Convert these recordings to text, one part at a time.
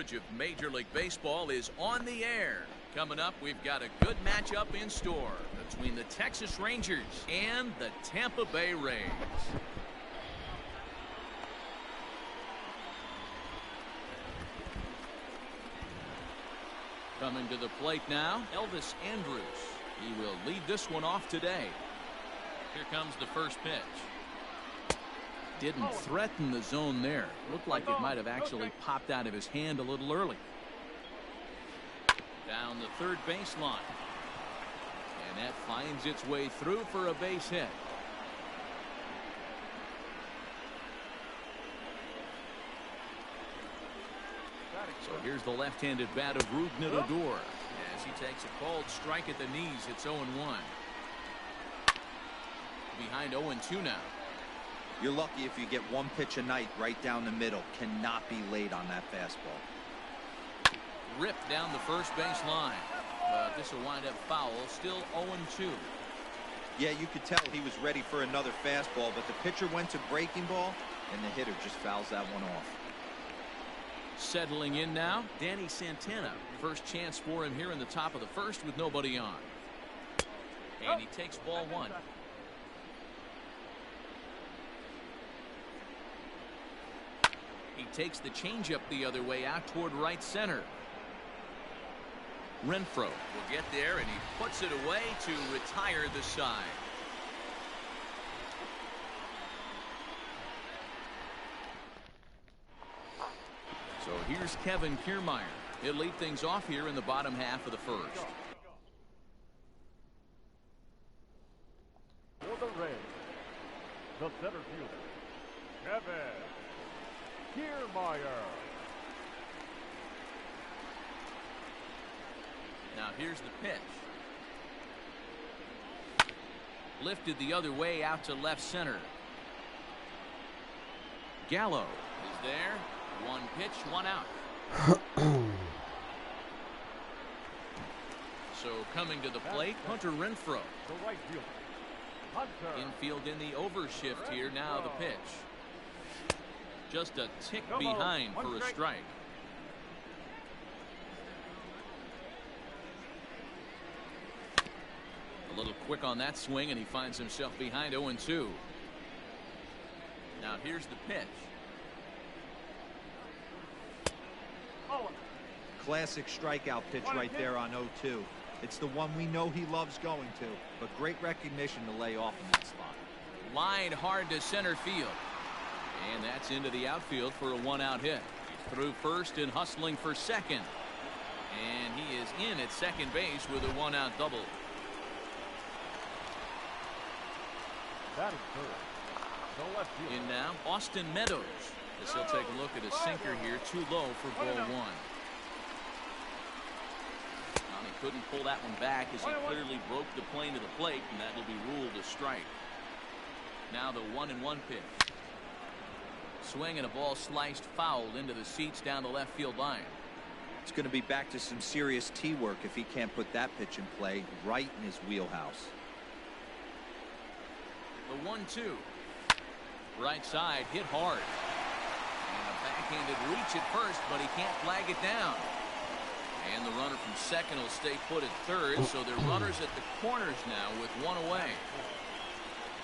coverage of Major League Baseball is on the air. Coming up, we've got a good matchup in store between the Texas Rangers and the Tampa Bay Rays. Coming to the plate now, Elvis Andrus. He will lead this one off today. Here comes the first pitch. Didn't threaten the zone there. Looked like it might have actually popped out of his hand a little early. Down the third baseline. And that finds its way through for a base hit. So here's the left-handed bat of Rougned Odor as he takes a called strike at the knees. It's 0-1. Behind 0-2 now. You're lucky if you get one pitch a night right down the middle. Cannot be late on that fastball. Ripped down the first base line. But this will wind up foul. Still 0-2. Yeah, you could tell he was ready for another fastball, but the pitcher went to breaking ball, and the hitter just fouls that one off. Settling in now, Danny Santana. First chance for him here in the top of the first with nobody on. And he takes ball one. He takes the changeup the other way out toward right center. Renfroe will get there, and he puts it away to retire the side. So here's Kevin Kiermaier. He'll lead things off here in the bottom half of the first. For the Rays, the center fielder, Kevin Kiermaier. Now here's the pitch. Lifted the other way out to left center. Gallo is there. One pitch, one out. So coming to the plate, Hunter Renfroe. The right fielder, Hunter. Infield in the overshift here. Now the pitch. Just a tick behind for a strike. A little quick on that swing, and he finds himself behind 0-2. Now here's the pitch. Classic strikeout pitch right there on 0-2. It's the one we know he loves going to, but great recognition to lay off in that spot. Line hard to center field. And that's into the outfield for a one-out hit. He's through first and hustling for second. And he is in at second base with a one-out double. That is third. The left field. In now, Austin Meadows. As he'll take a look at a sinker here, too low for ball one. He couldn't pull that one back as he clearly broke the plane to the plate, and that will be ruled a strike. Now the 1-1 pitch. Swing and a ball sliced foul into the seats down the left field line. It's going to be back to some serious tee work if he can't put that pitch in play right in his wheelhouse. The 1-2. Right side hit hard. And a backhanded reach at first, but he can't flag it down. And the runner from second will stay put at third, so they're runners at the corners now with one away.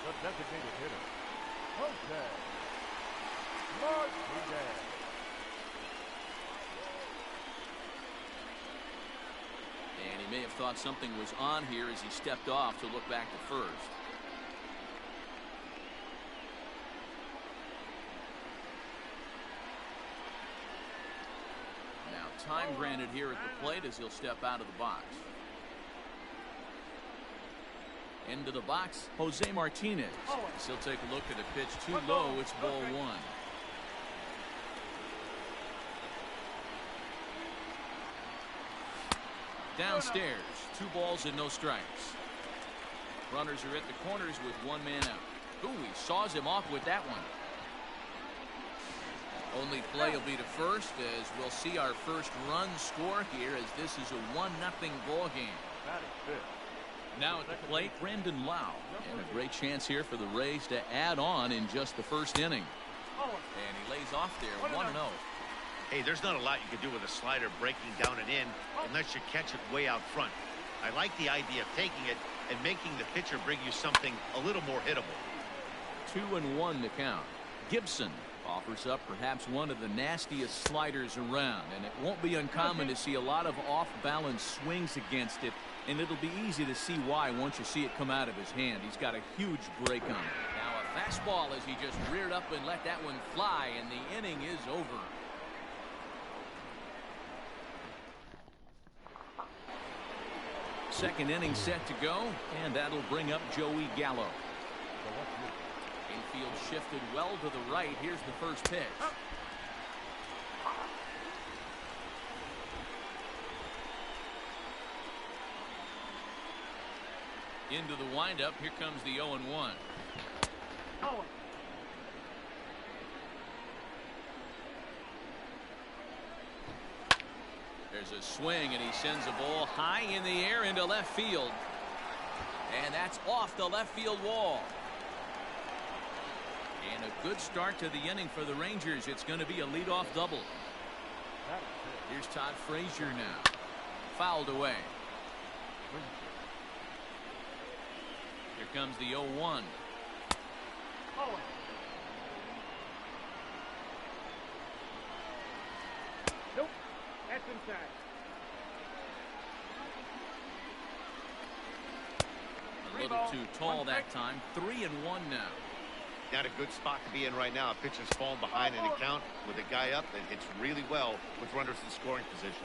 The designated hitter, Jose Martinez. And he may have thought something was on here as he stepped off to look back to first. Time granted here at the plate as he'll step out of the box. Into the box, Jose Martinez. As he'll take a look at a pitch too low. It's ball one. Downstairs, 2 balls and no strikes. Runners are at the corners with one man out. Ooh, he saws him off with that one. Only play will be to first as we'll see our first run score here as this is a 1-0 ball game. Now at the plate, Brandon Lau. And a great chance here for the Rays to add on in just the first inning. And he lays off there 1-0. Hey, there's not a lot you can do with a slider breaking down and in unless you catch it way out front. I like the idea of taking it and making the pitcher bring you something a little more hittable. 2-1 to count. Gibson offers up perhaps one of the nastiest sliders around, and it won't be uncommon to see a lot of off-balance swings against it, and it'll be easy to see why once you see it come out of his hand. He's got a huge break on it. Now a fastball as he just reared up and let that one fly, and the inning is over. Second inning set to go, and that'll bring up Joey Gallo. Infield shifted well to the right. Here's the first pitch. Into the windup. Here comes the 0-1. There's a swing, and he sends a ball high in the air into left field. And that's off the left field wall. And a good start to the inning for the Rangers. It's going to be a leadoff double. Here's Todd Frazier now. Fouled away. Here comes the 0-1. Nope. That's inside. A little too tall that time. 3-1 now. Not a good spot to be in right now. A pitcher's falling behind in the count with a guy up that hits really well with runners in scoring position.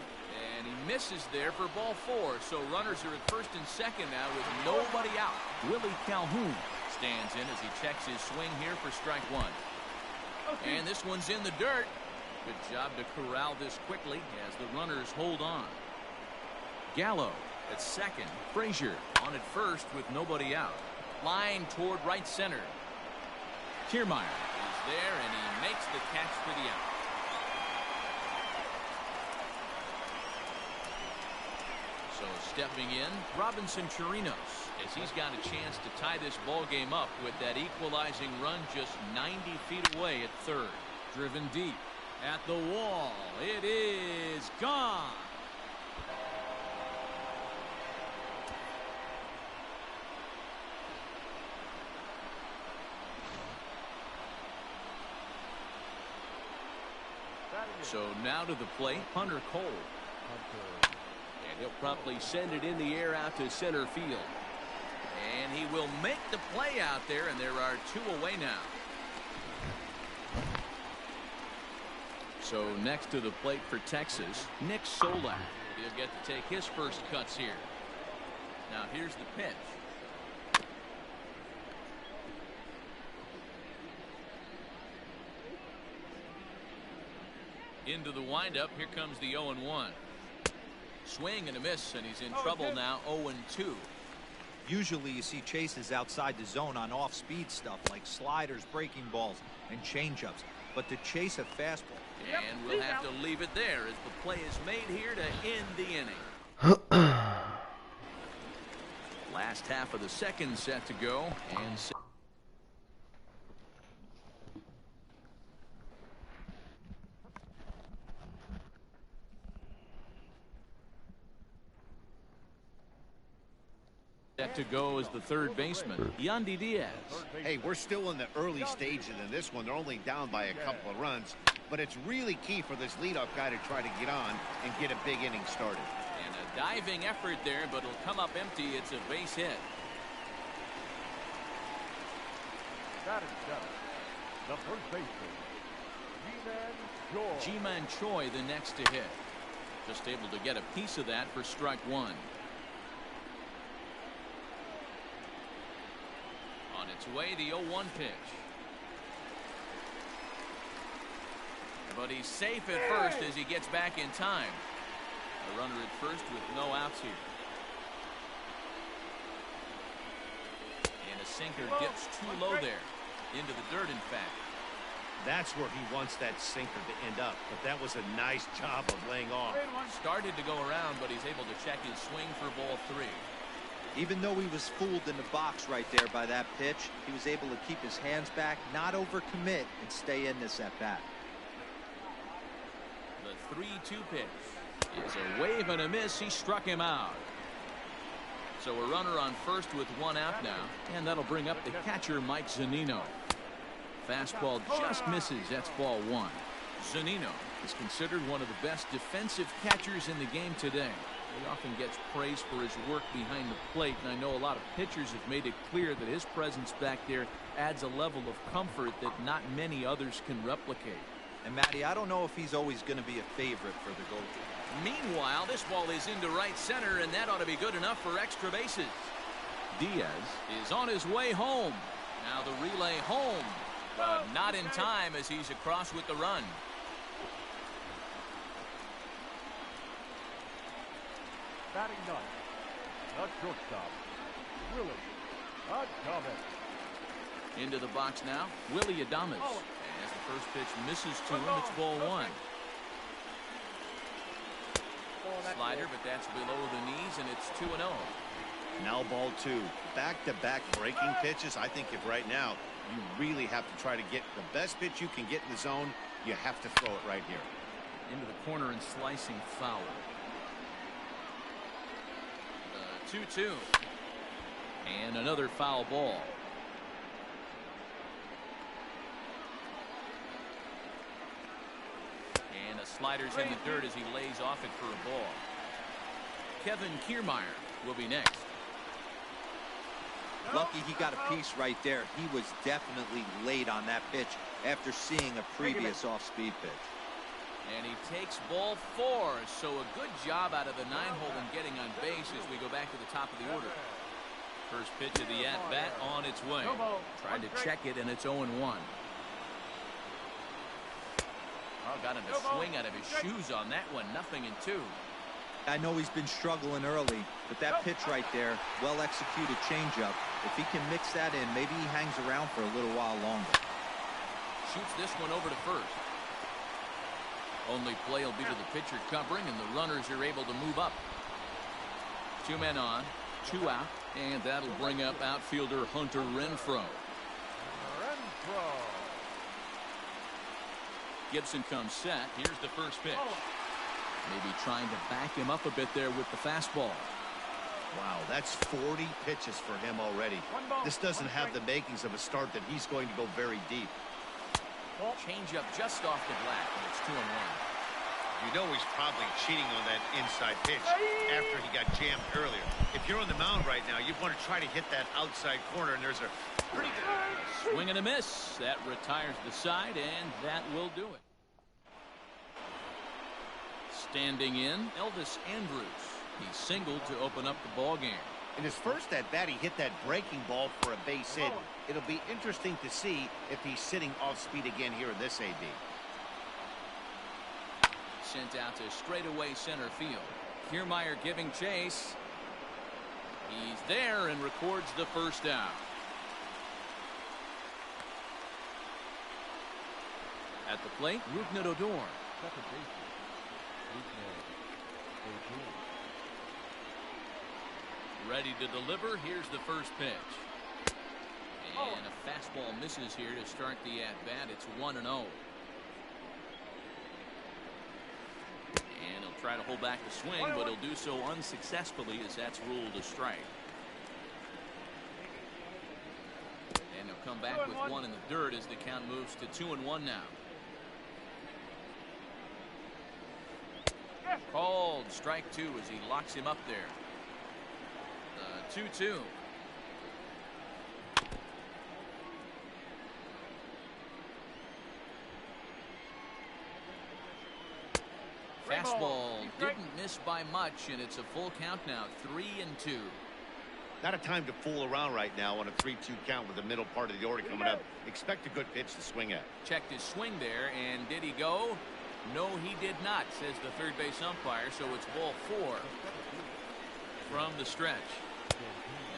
And he misses there for ball 4. So runners are at first and second now with nobody out. Willie Calhoun stands in as he checks his swing here for strike 1. And this one's in the dirt. Good job to corral this quickly as the runners hold on. Gallo at second. Frazier on at first with nobody out. Line toward right center. Kiermaier is there, and he makes the catch for the out. So stepping in, Robinson Chirinos, as he's got a chance to tie this ball game up with that equalizing run just 90 feet away at third. Driven deep at the wall. It is gone. So now to the plate, Hunter Cole. And he'll promptly send it in the air out to center field. And he will make the play out there, and there are 2 away now. So next to the plate for Texas, Nick Solak. He'll get to take his first cuts here. Now here's the pitch. Into the windup. Here comes the 0-1. Swing and a miss, and he's in trouble now. 0-2. Usually you see chases outside the zone on off-speed stuff like sliders, breaking balls, and changeups. But to chase a fastball. And we'll have to leave it there as the play is made here to end the inning. Last half of the second set to go. And set to go is the third baseman, Yandy Diaz. Hey, we're still in the early stages in this one. They're only down by a couple of runs, but it's really key for this leadoff guy to try to get on and get a big inning started. And a diving effort there, but it'll come up empty. It's a base hit. That is seven. The first baseman, Ji-Man Choi, the next to hit. Just able to get a piece of that for strike 1. On its way, the 0-1 pitch. But he's safe at first as he gets back in time. A runner at first with no outs here. And a sinker dips too low there. Into the dirt, in fact. That's where he wants that sinker to end up. But that was a nice job of laying off. Started to go around, but he's able to check his swing for ball 3. Even though he was fooled in the box right there by that pitch, he was able to keep his hands back, not overcommit, and stay in this at bat. 3-2 pitch is a wave and a miss. He struck him out. So a runner on first with one out now, and that'll bring up the catcher, Mike Zunino. Fastball just misses. That's ball one. Zunino is considered one of the best defensive catchers in the game today. He often gets praise for his work behind the plate, and I know a lot of pitchers have made it clear that his presence back there adds a level of comfort that not many others can replicate. And Matty, I don't know if he's always going to be a favorite for the goaltender. Meanwhile, this ball is into right center, and that ought to be good enough for extra bases. Diaz is on his way home. Now the relay home, but not in time as he's across with the run. Batting ninth, the shortstop, Willie Adames. Into the box now, Willie Adames. As the first pitch misses to him, it's ball one. Slider, but that's below the knees, and it's 2-0. Now ball two. Back-to-back breaking pitches. I think if right now you really have to try to get the best pitch you can get in the zone, you have to throw it right here. Into the corner and slicing foul. 2-2. And another foul ball. And a slider's in the dirt as he lays off it for a ball. Kevin Kiermaier will be next. Lucky he got a piece right there. He was definitely late on that pitch after seeing a previous off-speed pitch. And he takes ball four. So a good job out of the 9-hole in getting on base as we go back to the top of the order. First pitch of the at-bat on its way. Tried to check it, and it's 0-1. Oh, got him to swing out of his shoes on that one. 0-2. I know he's been struggling early, but that pitch right there, well-executed changeup. If he can mix that in, maybe he hangs around for a little while longer. Shoots this one over to first. Only play will be to the pitcher covering, and the runners are able to move up. 2 men on, 2 out, and that'll bring up outfielder Hunter Renfroe. Gibson comes set. Here's the first pitch. Maybe trying to back him up a bit there with the fastball. Wow, that's 40 pitches for him already. This doesn't have the makings of a start that he's going to go very deep. Changeup just off the black, and it's 2-1. You know he's probably cheating on that inside pitch after he got jammed earlier. If you're on the mound right now, you want to try to hit that outside corner, and there's a pretty good swing and a miss. That retires the side, and that will do it. Standing in, Elvis Andrus. He singled to open up the ball game. In his first at-bat, he hit that breaking ball for a base hit. It'll be interesting to see if he's sitting off speed again here in this AB. Sent out to straightaway center field. Kiermaier giving chase. He's there and records the first out. At the plate, Rougned Odor. Ready to deliver. Here's the first pitch. And a fastball misses here to start the at-bat. It's 1-0. And he'll try to hold back the swing, but he'll do so unsuccessfully as that's ruled a strike. And he'll come back with one in the dirt as the count moves to 2-1 now. Called strike 2 as he locks him up there. 2-2. Fastball didn't miss by much, and it's a full count now. 3-2. Not a time to fool around right now on a 3-2 count with the middle part of the order coming up. Expect a good pitch to swing at. Checked his swing there, and did he go? No, he did not, says the third base umpire, so it's ball 4 from the stretch.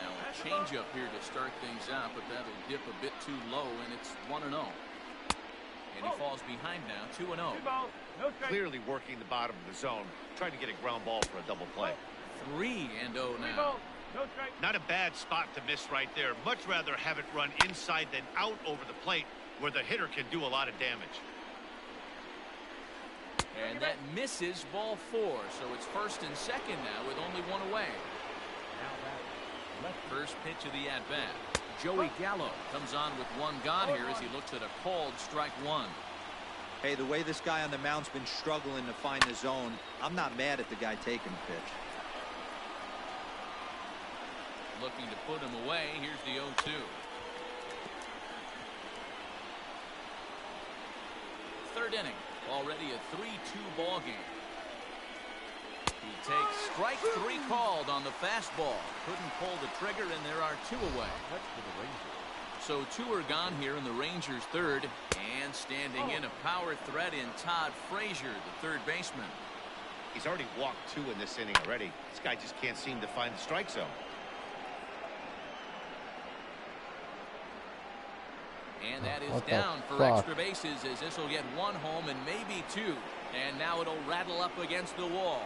Now a changeup here to start things out, but that'll dip a bit too low, and it's 1-0. And he falls behind now, 2-0. Clearly working the bottom of the zone, trying to get a ground ball for a double play. 3-0 now. Not a bad spot to miss right there. Much rather have it run inside than out over the plate, where the hitter can do a lot of damage. And that misses, ball 4. So it's first and second now with only one away. First pitch of the at-bat. Joey Gallo comes on with one gone here as he looks at a called strike one. Hey, the way this guy on the mound's been struggling to find the zone, I'm not mad at the guy taking the pitch. Looking to put him away. Here's the 0-2. Third inning. Already a 3-2 ball game. He takes strike 3 called on the fastball. Couldn't pull the trigger, and there are 2 away. So 2 are gone here in the Rangers' third. And standing in a power threat in Todd Frazier, the third baseman. He's already walked 2 in this inning already. This guy just can't seem to find the strike zone. And that is down for extra bases as this will get 1 home and maybe 2. And now it'll rattle up against the wall.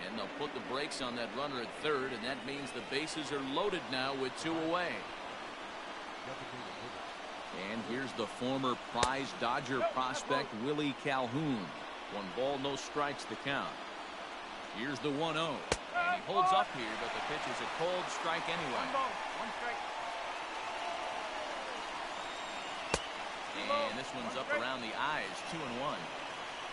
And they'll put the brakes on that runner at third, and that means the bases are loaded now with 2 away. And here's the former prize Dodger prospect Willie Calhoun. 1 ball, no strikes the count. Here's the 1-0. And he holds up here, but the pitch is a cold strike anyway. And this one's up around the eyes, 2-1.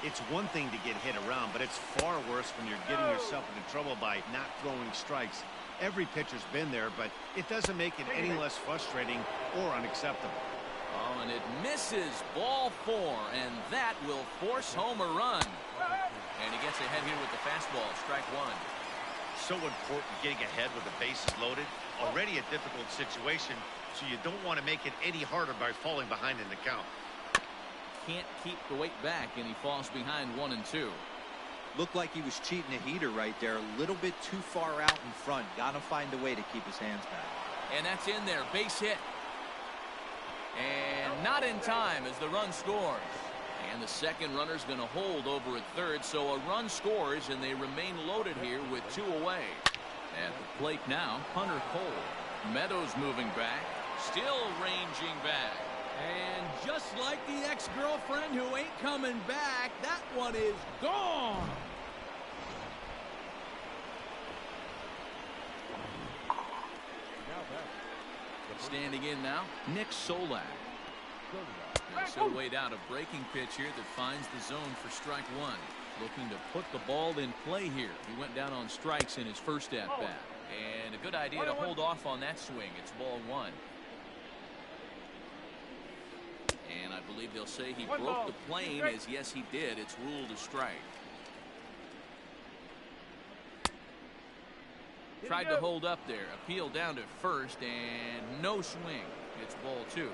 It's one thing to get hit around, but it's far worse when you're getting yourself into trouble by not throwing strikes. Every pitcher's been there, but it doesn't make it any less frustrating or unacceptable. Oh, and it misses, ball 4, and that will force home a run. And he gets ahead here with the fastball, strike 1. So important getting ahead with the bases loaded. Already a difficult situation, so you don't want to make it any harder by falling behind in the count. Can't keep the weight back, and he falls behind 1 and 2. Looked like he was cheating a heater right there. A little bit too far out in front. Gotta find a way to keep his hands back. And that's in there, base hit. And not in time as the run scores. And the second runner's going to hold over at third, so a run scores, and they remain loaded here with 2 away. At the plate now, Hunter Cole. Meadows moving back, still ranging back. And just like the ex-girlfriend who ain't coming back, that one is gone. Standing in now, Nick Solak. So weighed out a breaking pitch here that finds the zone for strike 1. Looking to put the ball in play here. He went down on strikes in his first at-bat. And a good idea to hold off on that swing. It's ball 1. And I believe they'll say he broke the plane, as yes he did. It's ruled a strike. Tried to hold up there. Appeal down to first, and no swing. It's ball 2.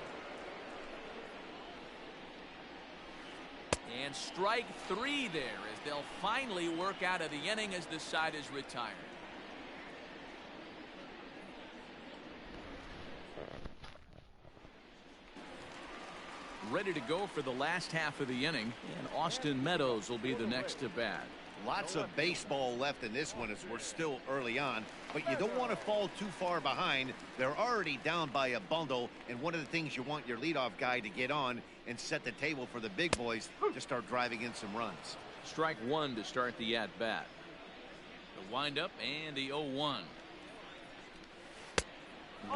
And strike 3 there as they'll finally work out of the inning as this side is retired. Ready to go for the last half of the inning, and Austin Meadows will be the next to bat. Lots of baseball left in this one as we're still early on, but you don't want to fall too far behind. They're already down by a bundle, and one of the things you want your leadoff guy to get on and set the table for the big boys to start driving in some runs. Strike 1 to start the at-bat. The windup and the 0-1.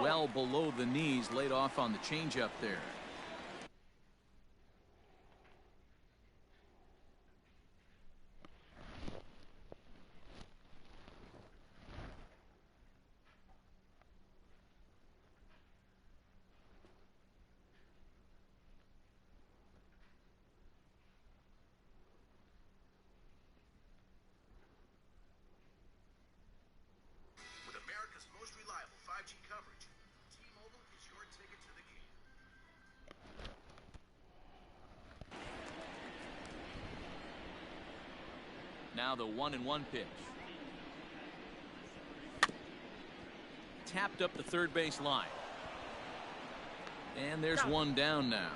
Well below the knees, laid off on the changeup there. Now the 1-1 pitch. Tapped up the third base line. And there's one down now.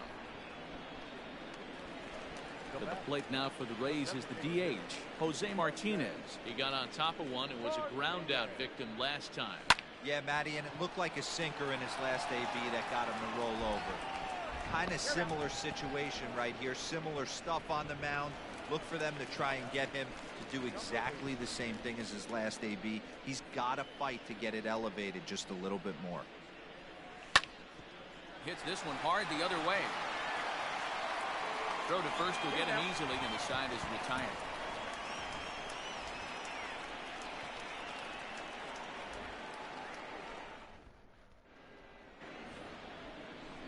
At the plate now for the Rays is the DH, Jose Martinez. He got on top of one and was a ground out victim last time. Yeah, Matty, and it looked like a sinker in his last AB that got him to roll over. Kind of similar situation right here. Similar stuff on the mound. Look for them to try and get him to do exactly the same thing as his last AB. He's got to fight to get it elevated just a little bit more. Hits this one hard the other way. Throw to first will get him easily, and the side is retired.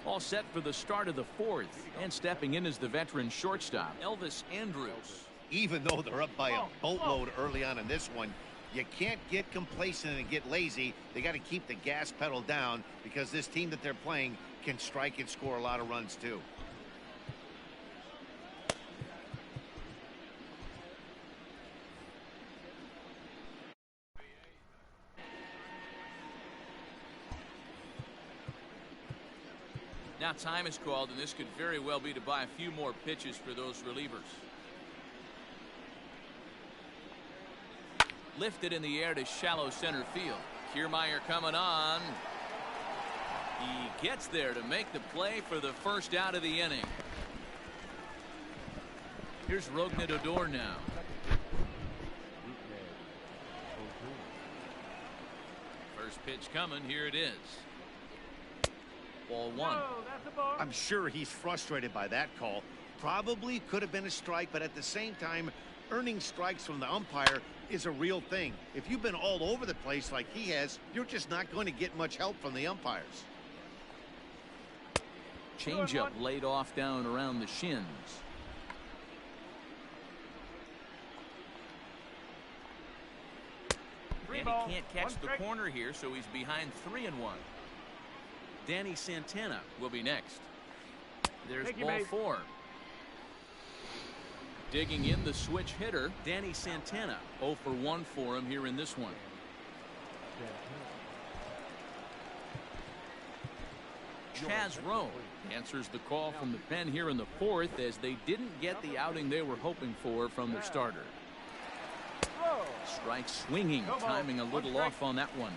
All set for the start of the fourth, and stepping in is the veteran shortstop, Elvis Andrews. Even though they're up by a boatload early on in this one, you can't get complacent and get lazy. They got to keep the gas pedal down because this team that they're playing can strike and score a lot of runs too. Now time is called, and this could very well be to buy a few more pitches for those relievers. Lifted in the air to shallow center field. Kiermaier coming on. He gets there to make the play for the first out of the inning. Here's Rougned Odor now. First pitch coming. Here it is. Ball one. I'm sure he's frustrated by that call. Probably could have been a strike, but at the same time, earning strikes from the umpire is a real thing. If you've been all over the place like he has, you're just not going to get much help from the umpires. Changeup laid off down around the shins. And he can't catch the corner here, so he's behind 3-1. Danny Santana will be next. There's ball four. Digging in the switch hitter, Danny Santana. 0 for 1 for him here in this one. Chaz Rowe answers the call from the pen here in the fourth, as they didn't get the outing they were hoping for from their starter. Strike swinging, timing a little off on that one.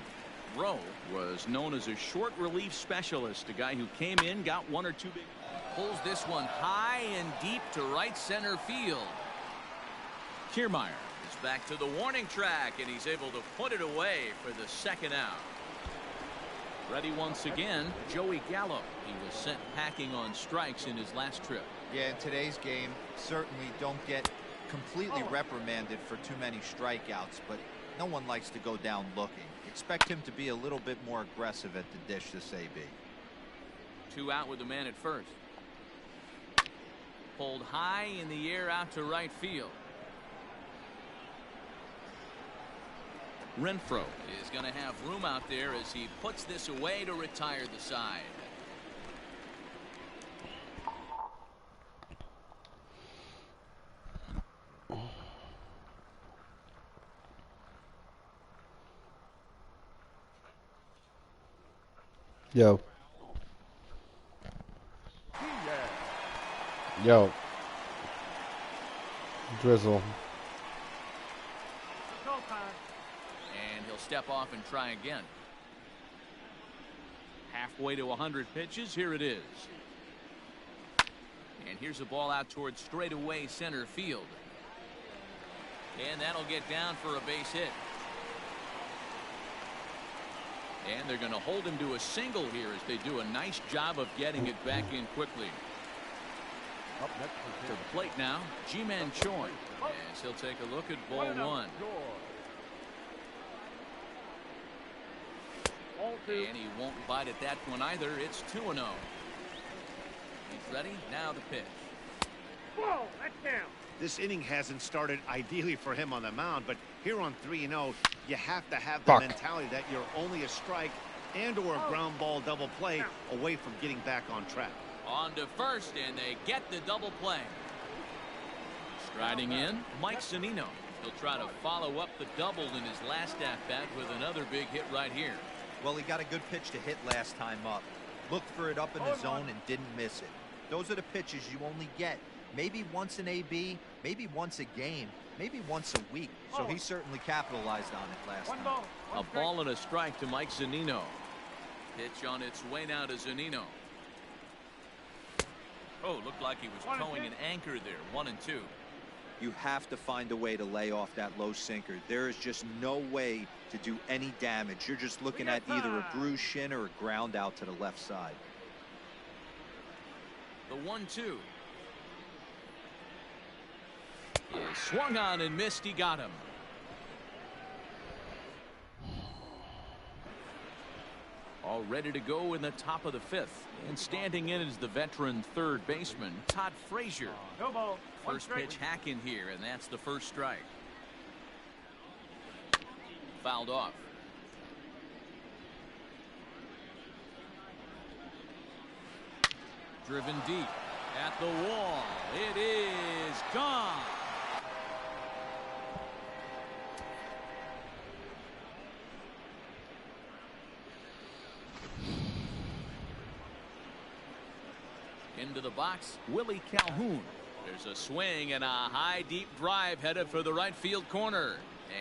Rowe was known as a short relief specialist, a guy who came in, got 1 or 2 big. Pulls this one high and deep to right center field. Kiermaier is back to the warning track, and he's able to put it away for the second out. Ready once again, Joey Gallo. He was sent packing on strikes in his last trip. Yeah, in today's game, certainly don't get completely reprimanded for too many strikeouts, but no one likes to go down looking. Expect him to be a little bit more aggressive at the dish this AB. 2 out with the man at first. Pulled high in the air out to right field. Renfroe is going to have room out there as he puts this away to retire the side. Yo. Yo. Drizzle. And he'll step off and try again. Halfway to 100 pitches. Here it is. And here's a ball out towards straightaway center field. And that'll get down for a base hit. And they're going to hold him to a single here as they do a nice job of getting it back in quickly. Up next To the plate now, Ji-Man Choi. As he'll take a look at ball one. And he won't bite at that one either. It's 2-0. He's ready. Now the pitch. Whoa, that's down. This inning hasn't started ideally for him on the mound, but here on 3-0, you have to have the mentality that you're only a strike and or a ground ball double play away from getting back on track. On to first, and they get the double play. Striding in, Mike Zunino. He'll try to follow up the double in his last at-bat with another big hit right here. Well, he got a good pitch to hit last time up. Looked for it up in the zone and didn't miss it. Those are the pitches you only get maybe once an AB, maybe once a game, maybe once a week. So he certainly capitalized on it last time. A ball and a strike to Mike Zunino. Pitch on its way now to Zunino. Oh, looked like he was towing an anchor there. 1-2. You have to find a way to lay off that low sinker. There is just no way to do any damage. You're just looking at either a bruised shin or a ground out to the left side. The 1-2. Is swung on and missed. He got him. All ready to go in the top of the 5th. And standing in is the veteran third baseman, Todd Frazier. No ball. First pitch hack in here, and that's the first strike. Fouled off. Driven deep at the wall. It is gone. Into the box, Willie Calhoun. There's a swing and a high deep drive headed for the right field corner.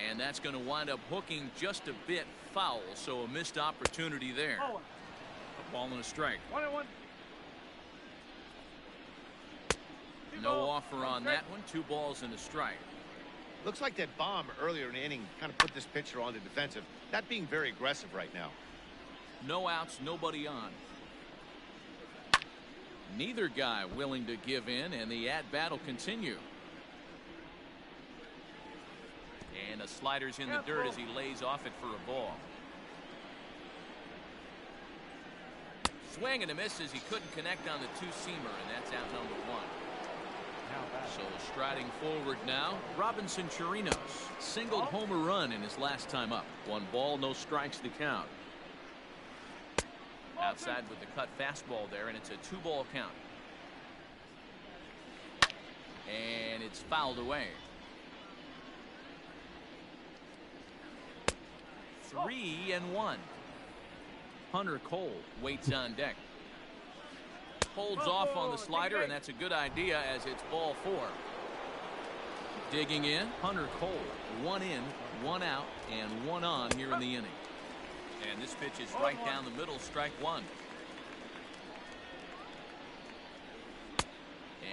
And that's going to wind up hooking just a bit foul, so a missed opportunity there. A ball and a strike. 1-1. No offer on that one. 2 balls and a strike. Looks like that bomb earlier in the inning kind of put this pitcher on the defensive. Not being very aggressive right now. No outs, nobody on. Neither guy willing to give in, and the at-bat will continue. And a slider's in the dirt as he lays off it for a ball. Swing and a miss as he couldn't connect on the 2-seamer, and that's out number 1. So striding forward now, Robinson Chirinos singled home a run in his last time up. 1 ball, no strikes to count. Outside with the cut fastball there, and it's a 2-ball count. And it's fouled away. 3-1. Hunter Cole waits on deck. Holds off on the slider, and that's a good idea as it's ball 4. Digging in, Hunter Cole. 1 in, 1 out, and 1 on here in the inning. And this pitch is right down the middle, strike 1.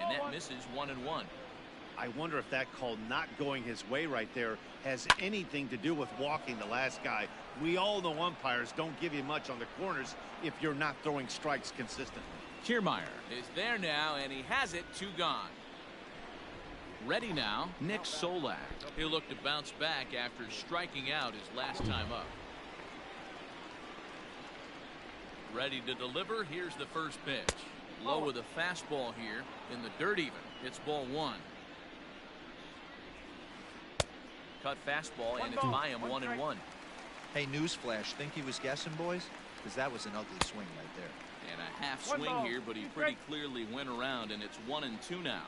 And that misses 1-1. I wonder if that call not going his way right there has anything to do with walking the last guy. We all know umpires don't give you much on the corners if you're not throwing strikes consistently. Kiermaier is there now, and he has it. 2 gone. Ready now, Nick Solak. He'll look to bounce back after striking out his last time up. Ready to deliver. Here's the first pitch. Low with a fastball here in the dirt even. It's ball 1. Cut fastball, and it's by him. 1-1. Hey, newsflash, think he was guessing, boys? Because that was an ugly swing right there. And a half swing here, but he pretty clearly went around, and it's 1-2 now.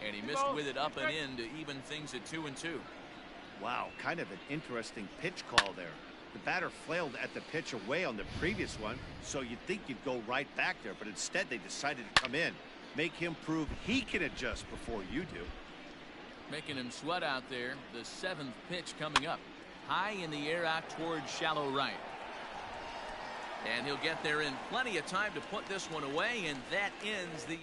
And he missed with it up and in to even things at 2-2. Wow, kind of an interesting pitch call there. The batter flailed at the pitch away on the previous one, so you'd think you'd go right back there, but instead they decided to come in. Make him prove he can adjust before you do. Making him sweat out there. The 7th pitch coming up. High in the air out towards shallow right. And he'll get there in plenty of time to put this one away, and that ends the...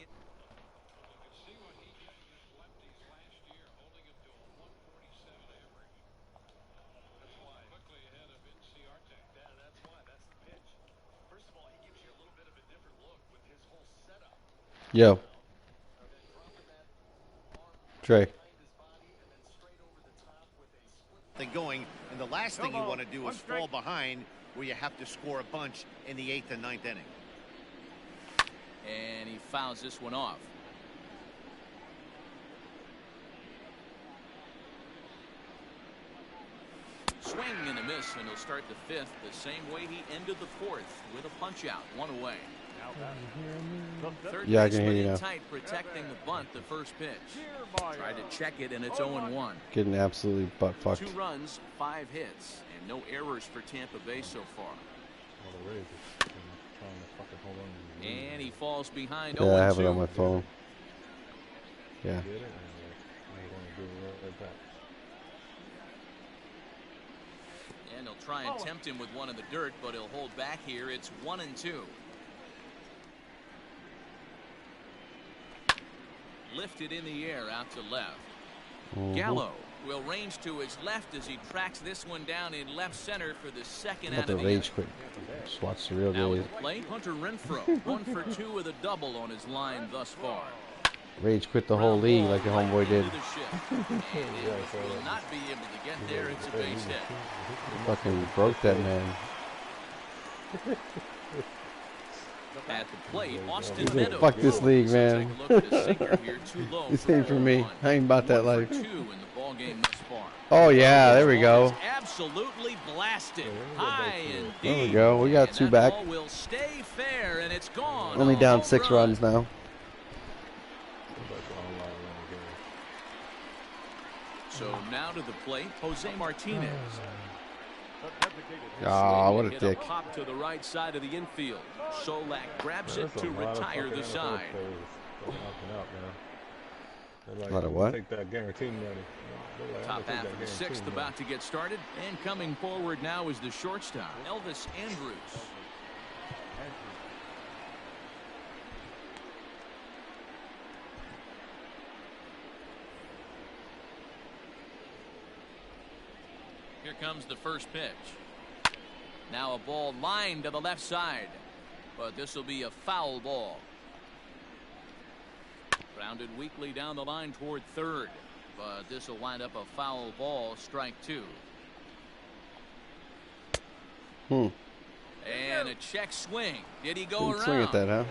Yo. Trey. Thing going, and the last thing you want to do is fall behind where you have to score a bunch in the 8th and 9th inning. And he fouls this one off. Swing and a miss, and he'll start the 5th the same way he ended the 4th with a punch out. 1 away. Third Yeah, I can hear you now. Tight, protecting the bunt the first pitch. Tried to check it, and it's 0-1. Getting absolutely butt fucked. 2 runs, 5 hits, and no errors for Tampa Bay so far. And he falls behind. Yeah, I have it on my phone. Yeah. And he'll try and tempt him with one in the dirt, but he'll hold back here. It's 1-2. lifted in the air out to left. Gallo will range to his left as he tracks this one down in left center for the second out The of the rage inning. quit. Just watch the real Now days. at the plate, Hunter Renfroe, 1 for 2 with a double on his line thus far. Rage quit the whole league like the homeboy did. Into the shift. And Elvis will not be able to get there. It's a base hit. Fucking broke that man. At the plate, Austin He's like, Meadows. fuck this league, man. Take a look at the sinker here, too low This for ain't for me. 1. I ain't about that 1 life. for 2 in the ball game thus far. Oh yeah, there we go. Absolutely blasted. High and deep. There we go. We got And 2 that back. ball will stay fair, and it's gone. Only A down home 6 run. runs now. So now to the plate, Jose Martinez. Ah, what a Hit dick. pop to the right side of the infield. Solak grabs it to retire the side. A lot of what? Take that guaranteed money. Top half of the 6th about to get started, and coming forward now is the shortstop, Elvis Andrus. Here comes the first pitch. Now a ball lined to the left side, but this will be a foul ball. Grounded weakly down the line toward third, but this will wind up a foul ball, strike 2. And a check swing. Did he go Didn't around? swing at that, huh?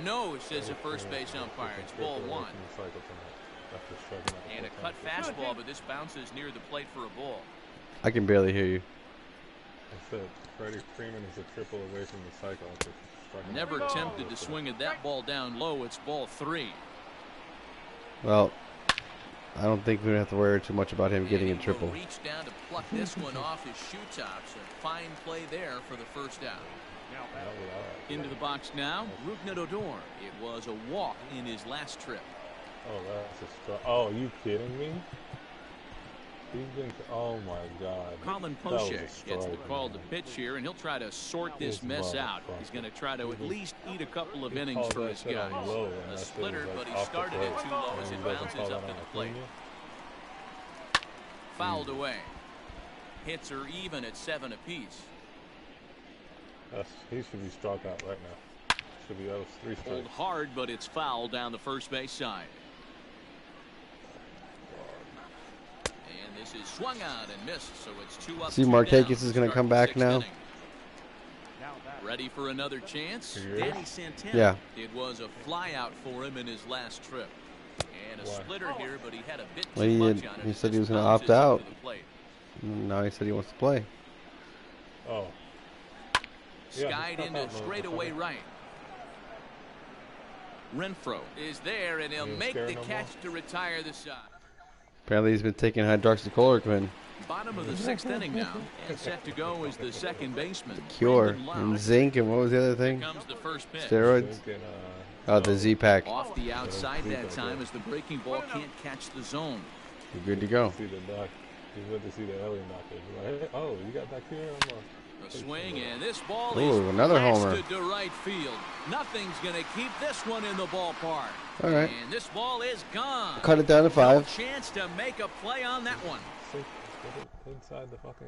No, says the first base umpire. It's ball 1. And a cut fastball, but this bounces near the plate for a ball. I can barely hear you. I said Freddie Freeman is a triple away from the cycle. Never tempted to swing at that ball down low. It's ball 3. Well, I don't think we have to worry too much about him getting a And he triple. will reach down to pluck this one off his shoe tops. A fine play there for the first out. Into the box now, Rougned Odor. It was a walk in his last trip. Oh, that's a strike. Oh, you kidding me? He's been. Oh my God. Colin That was a Poshek gets the strike, call to man. pitch here, and he'll try to sort this mess out. He's going to try to at least eat a couple of innings called for that his shit on guys. low, and A that shit splitter, was, like, but he off the started it plate. too low as And it he doesn't bounces call up that to on the plate. Acuna? Fouled away. Hits are even at 7 apiece. He should be struck out right now. Should be, that was 3 strikes. Pulled hard, but it's foul down the first base side. And this is swung out and missed, so it's 2 up. See, 2 Markakis down is to gonna start come the back 6th now. inning. Ready for another chance? He is. Danny Santana. Yeah. It was a fly out for him in his last trip. And a Why? splitter here, but he had a bit Well, too he much had- on it. he as said he this was gonna bounces opt up out. to the plate. Now he said he wants to play. Oh. Skied Yeah, into straightaway right. Renfroe is there, and he'll You make scared the no more? catch to retire the side. Apparently he's been taking hydroxychloroquine. Bottom of the 6th inning now, and set to go is the second baseman. Cure. Brandon Lowe. And zinc, and what was the other thing? Comes the first pitch. Steroids? Thinking, Oh, the Z-Pack. Off the outside that time as the breaking ball can't catch the zone. You're good to go. See the doc. He went to see the alien doctor. He's like, hey, oh, you got that here? A swing, and this ball Ooh, is another homer. blasted to right field. Nothing's going to keep this one in the ballpark. All right. And this ball is gone. Cut it down to 5. No chance to make a play on that one. Get it inside the fucking.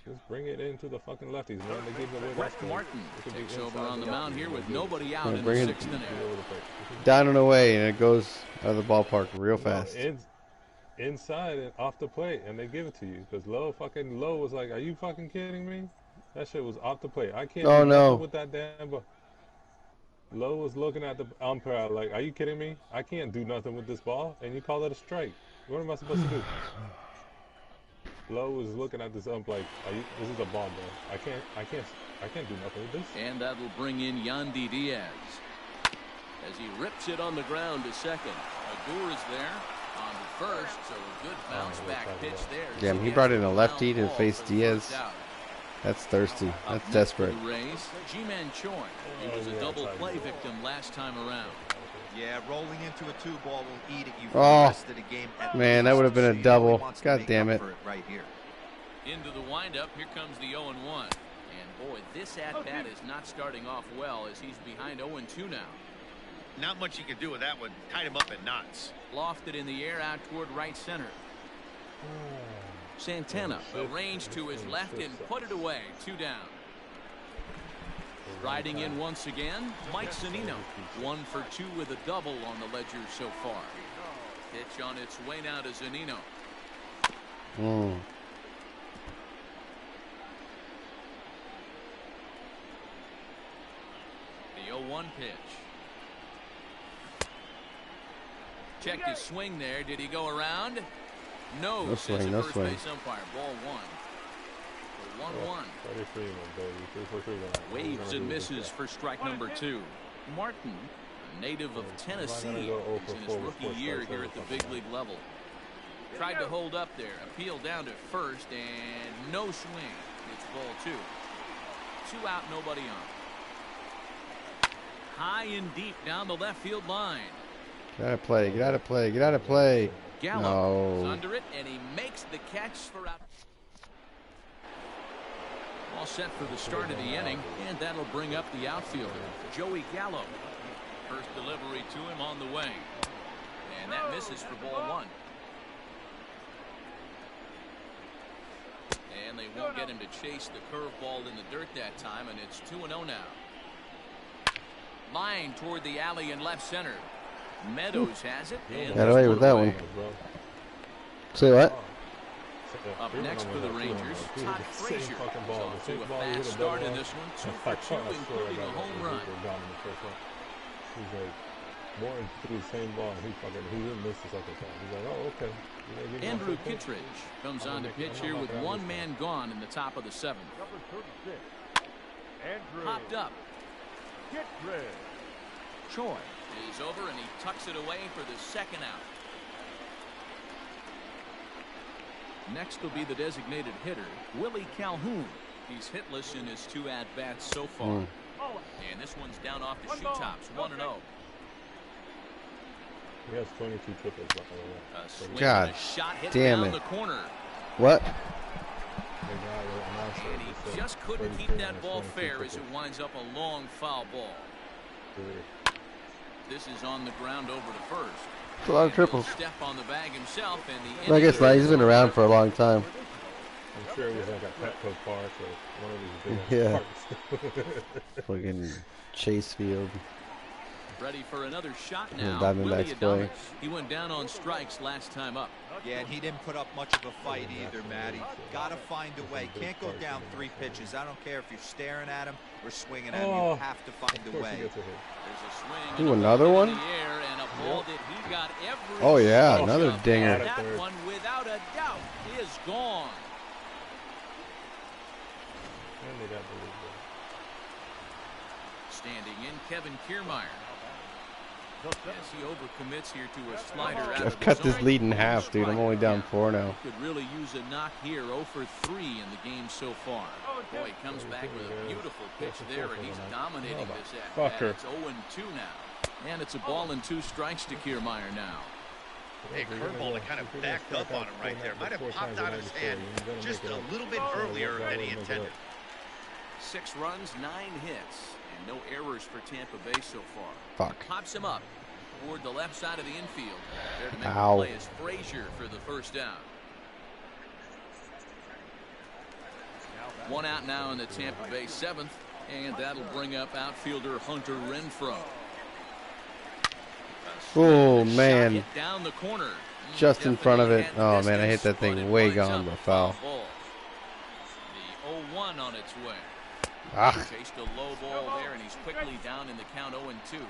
Just bring it into the fucking lefties, man. They give away that Brett strike. Martin It could be takes over inside on the lefties. mound here with nobody out Yeah, in the bring it- 6th inning. Be over the plate. Down and away, and it goes out of the ballpark real No, fast. inside and off the plate, and they give it to you. Because Lowe was like, "Are you fucking kidding me? That shit was off the plate. I can't Oh, do no. nothing with that damn." But Lowe was looking at the umpire like, "Are you kidding me? I can't do nothing with this ball." And you call it a strike. What am I supposed to do? Lowe was looking at this ump like, "This is a ball, bro. I can't do nothing with this." And that'll bring in Yandy Diaz as he rips it on the ground to second. Agur is there on the first, so a good bounce back pitch there. Damn, he brought in a lefty to face Diaz. That's thirsty. That's desperate. Rays, G-Man Choi. He was a double play victim last time around. Yeah, rolling into a 2-ball will eat at you for Oh, the rest of the game. man, that would have been a So he double. really wants to God make damn up it. for right here. Into the windup, here comes the 0-1. And boy, this at-bat is not starting off well as he's behind 0-2 now. Not much you can do with that one. Tied him up in knots. Lofted in the air out toward right center. Santana arranged to his left and put it away. 2 down. Riding in once again, Mike Zunino. 1 for 2 with a double on the ledger so far. Pitch on its way now to Zunino. The 0-1 pitch. Checked his swing there. Did he go around? No. No swing, no swing. Base umpire. Ball 1. 1-1. Waves and misses for strike number 2. Martin, a native of Tennessee, is in his rookie year here at the big league level. Tried to hold up there. Appeal down to first and no swing. It's ball 2. 2 out, nobody on. High and deep down the left field line. Get out of play. Get out of play. Get out of play. Gallo is under it, and he makes the catch for out. All set for the start of the inning, and that'll bring up the outfielder, Joey Gallo. First delivery to him on the way. And that misses for ball 1. And they won't get him to chase the curveball in the dirt that time, and it's 2-0 now. Line toward the alley in left center. Meadows has it. Got away with that one. Say what? Up next for the Rangers, Todd Frazier. Off to a fast start in this one. 2 for 2, including a home run. He's like, Morton threw the same ball, and he didn't miss the second time. He's like, oh, okay. Andrew Kittredge comes on to pitch here with 1 man gone in the top of the 7th. Popped up. Choi is over, and he tucks it away for the 2nd out. Next will be the designated hitter, Willie Calhoun. He's hitless in his 2 at-bats so far. And this one's down off the shoe tops, 1-0. He has 22 triples. God shot hit damn down it. the corner. What? And he just couldn't keep that ball fair as it winds up a long foul ball. This is on the ground over to first. It's a lot of triples. Step on the bag himself, and Well, I guess not. He's been around for a long time. I'm sure it was like a Petco Park or one of these big parks. Fucking Chase Field. Ready for another shot now. Diamondbacks play. He went down on strikes last time up. Yeah, and he didn't put up much of a fight either, Matty. Got to find a way. Can't go down 3 pitches. I don't care if you're staring at him or swinging at him. You have to find a way. There's a swing. Ooh, another one? Oh, yeah, another dinger. That one, without a doubt, is gone. Standing in, Kevin Kiermaier. As he overcommits here to a slider out I've of cut the this lead in half, dude. I'm only down 4 now. Could really use a knock here. 0 for 3 in the game so far. Boy, he comes back with a beautiful pitch there, and he's dominating this at-bat. It's 0-2 now. And it's a ball and 2 strikes to Kiermaier now. Hey, curveball that kind of backed up on him right there. Might have popped out of his hand just a little bit earlier than he intended. 6 runs, 9 hits, and no errors for Tampa Bay so far. Fuck. Pops him up toward the left side of the infield. There to make the play is Frazier for the 1st down. 1 out now in the Tampa Bay 7th, and that'll bring up outfielder Hunter Renfroe. Oh, man. Down the corner. Just in front of it. Oh, man, I hit that thing way gone, but foul. The 0-1 on its way. Chased a low ball there, and he's quickly down in the count 0-2.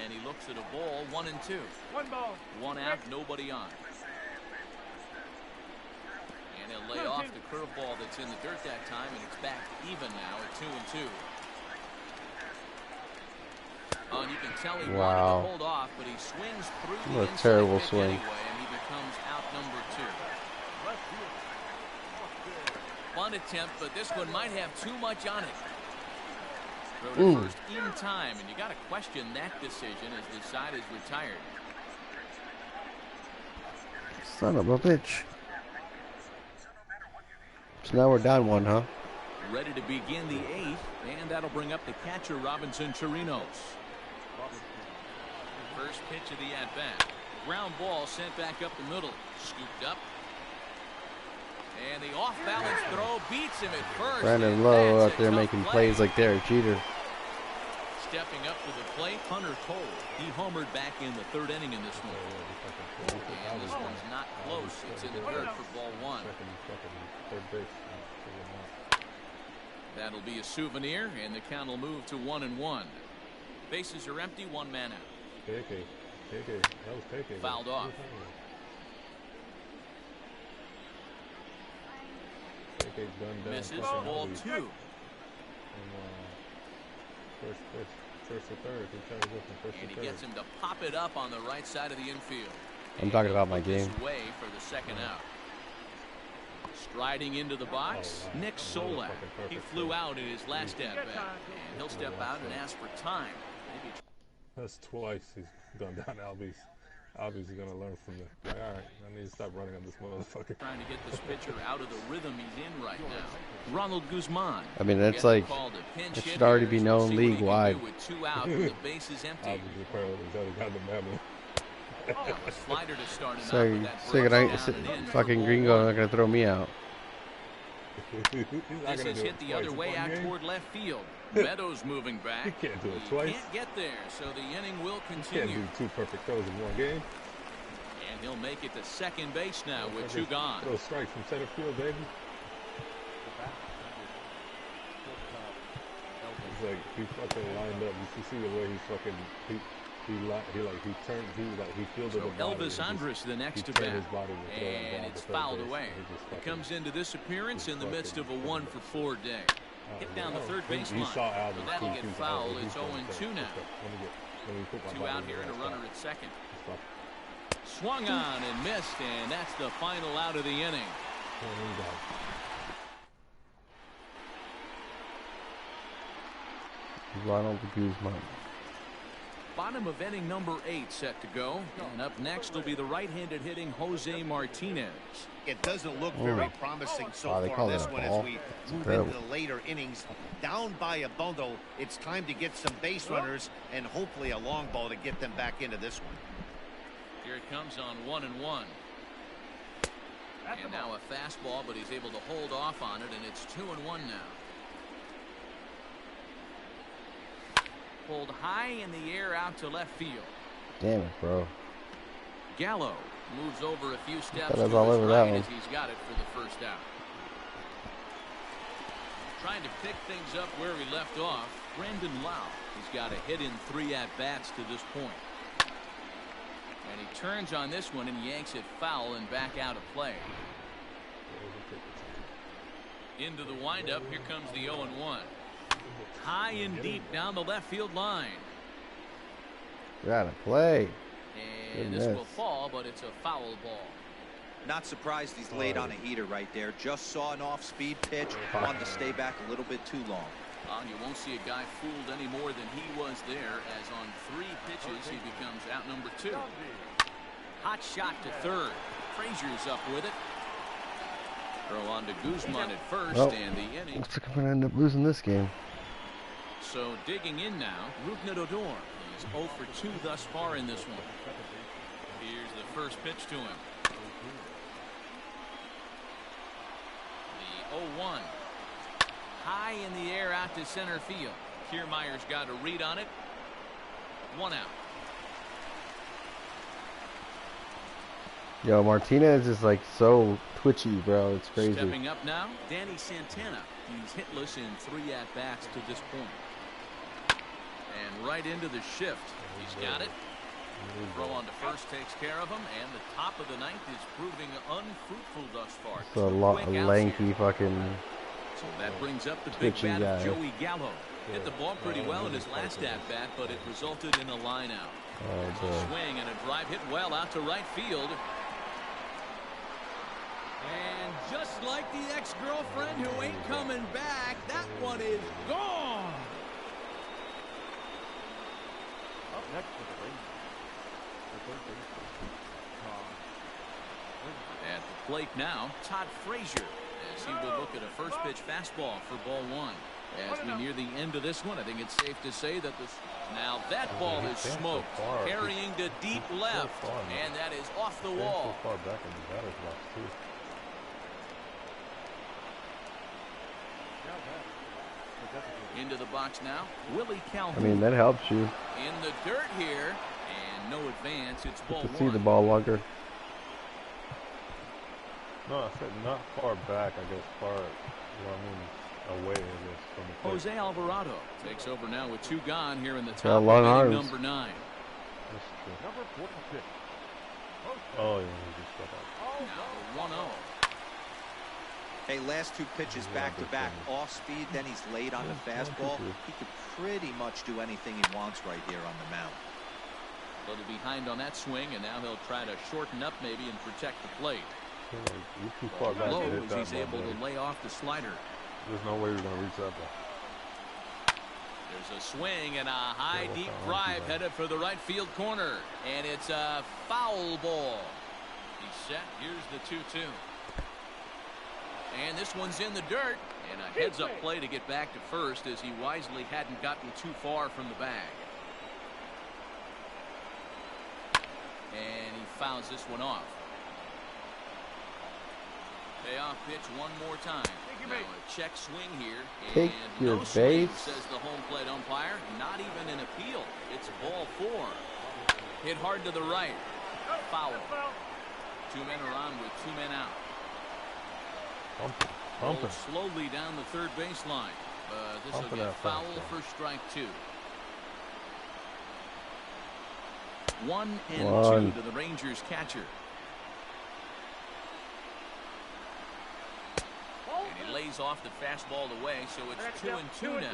And he looks at a ball, 1-2. 1 ball. 1 out, nobody on. And he'll lay off the curveball that's in the dirt that time, and it's back even now at 2-2. And you can tell he wanted to hold off, but he swings through what a terrible swing. Anyway, and he becomes out number 2. Bunt attempt, but this one might have too much on it. Throw to first in time, and you got to question that decision as the side is retired. Son of a bitch. So now we're down 1, huh? Ready to begin the 8th, and that'll bring up the catcher, Robinson Chirinos. First pitch of the at-bat. Ground ball sent back up the middle. Scooped up. And the off-balance throw beats him at first. Brandon Lowe out there making plays like they're a cheater. Stepping up to the plate, Hunter Cole. He homered back in the 3rd inning in this one. And this one's not close. It's in the dirt for ball 1. That'll be a souvenir, and the count will move to 1-1. Bases are empty, 1 man out. Fouled off. Misses, ball 2. First to third. And he gets him to pop it up on the right side of the infield. I'm talking about my game. Way for the 2nd out. Striding into the box, Nick Solak. He flew out in his last at bat, and he'll step out and ask for time. Maybe. That's twice he's gone down Albies. Albies is gonna learn from it. Like, all right, I need to stop running on this motherfucker. Trying to get this pitcher out of the rhythm he's in right now. Ronald Guzman. I mean, it's like it should already be known league wide. With 2 out, the base is empty. Albies is probably got the memo. A slider to start him So, out with that fucking Gringo not gonna throw me out. This is hit the other way out toward left field. Meadows moving back. He can't do it twice. Can't get there, so the inning will He continue. can't do 2 perfect throws in 1 game. And he'll make it to second base now with 2 gone. Throw strikes from center field, baby. It's like he fucking lined up. You see the way he fucking he fielded the ball. Elvis Andrus the next to bat, and it's fouled away. He comes into this appearance in the midst of a 1-for-4 day. Hit down the third baseline. So that'll get fouled. It's 0-2 now. 2 out here and a runner at second. Swung on and missed, and that's the final out of the inning. Ronald Guzman. Bottom of inning number 8 set to go. And up next will be the right-handed hitting Jose Martinez. It doesn't look very promising so they far call this that a one ball. as we It's move incredible. into the later innings. Down by a bundle, it's time to get some base runners and hopefully a long ball to get them back into this one. Here it comes on 1-1. And now a fastball, but he's able to hold off on it, and it's 2-1 now. Pulled high in the air out to left field. Damn it, bro. Gallo moves over a few steps That to was all his over that right one. as he's got it for the first out. Trying to pick things up where he left off, Brandon Lowe. He's got a hit in 3 at-bats to this point. And he turns on this one and yanks it foul and back out of play. Into the windup, here comes the 0-1. High and deep down the left field line. Gotta play. And this will fall, but it's a foul ball. Not surprised he's laid on a heater right there. Just saw an off-speed pitch. Wanted to stay back a little bit too long. You won't see a guy fooled any more than he was there, as on 3 pitches he becomes out number 2. Hot shot to third. Frazier's up with it. Throw on to Guzman at first, and the inning. Looks like I'm gonna end up losing this game. So digging in now, Rougned Odor. He's 0 for 2 thus far in this one. Here's the first pitch to him. The 0-1. High in the air out to center field. Kiermaier's got a read on it. 1 out. Yo, Martinez is like so twitchy, bro. It's crazy. Stepping up now, Danny Santana. He's hitless in 3 at-bats to this point. And right into the shift. He's got it. Throw on to first takes care of him, and the top of the 9th is proving unfruitful thus far. It's a lanky fucking. So that brings up the big bat guy. of Joey Gallo. Hit the ball pretty well in his last at-bat, but it resulted in a line out. Oh, boy. Swing and a drive hit well out to right field. And just like the ex-girlfriend who ain't coming back, that one is gone. Up next for the Rangers, the third baseman, At the plate now, Todd Frazier. as he would look at a first pitch fastball for ball one. As we near the end of this one, I think it's safe to say that this. Now that ball is smoked, carrying to deep left, and that is off the wall. So far back in the batter's box too. Into the box now, Willie Calhoun. I mean, that helps you. In the dirt here, and no advance. It's ball To one. see the ball longer. No, I said not far back. I guess far. Away, I guess, from the plate. Jose Alvarado takes over now with 2 gone here in the Got top long of inning arms. number 9. That's true. Number 46. Oh, yeah, he just got out. Now 1-0. Hey, last 2 pitches back-to-back off speed, then he's late on the fastball. He could pretty much do anything he wants right here on the mound. A little behind on that swing, and now he'll try to shorten up maybe and protect the plate. You're too far back to Low hit as that he's ball, able buddy. to lay off the slider. There's no way we're going to reach that ball. There's a swing and a high, Yeah, deep that's drive fine. headed for the right field corner. And it's a foul ball. He's set. Here's the 2-2. And this one's in the dirt. And a heads-up play to get back to first as he wisely hadn't gotten too far from the bag. And he fouls this one off. Payoff pitch one more time. Now a check swing here. Take And your no swing, base. says the home plate umpire. Not even an appeal. It's ball 4. Hit hard to the right. Foul. 2 men are on with 2 men out. Pump Rolled it. slowly down the third baseline. This will Pumping get that foul fastball. for strike 2. 1-2 to the Rangers catcher. And he lays off the fastball away, so it's 2-2 now.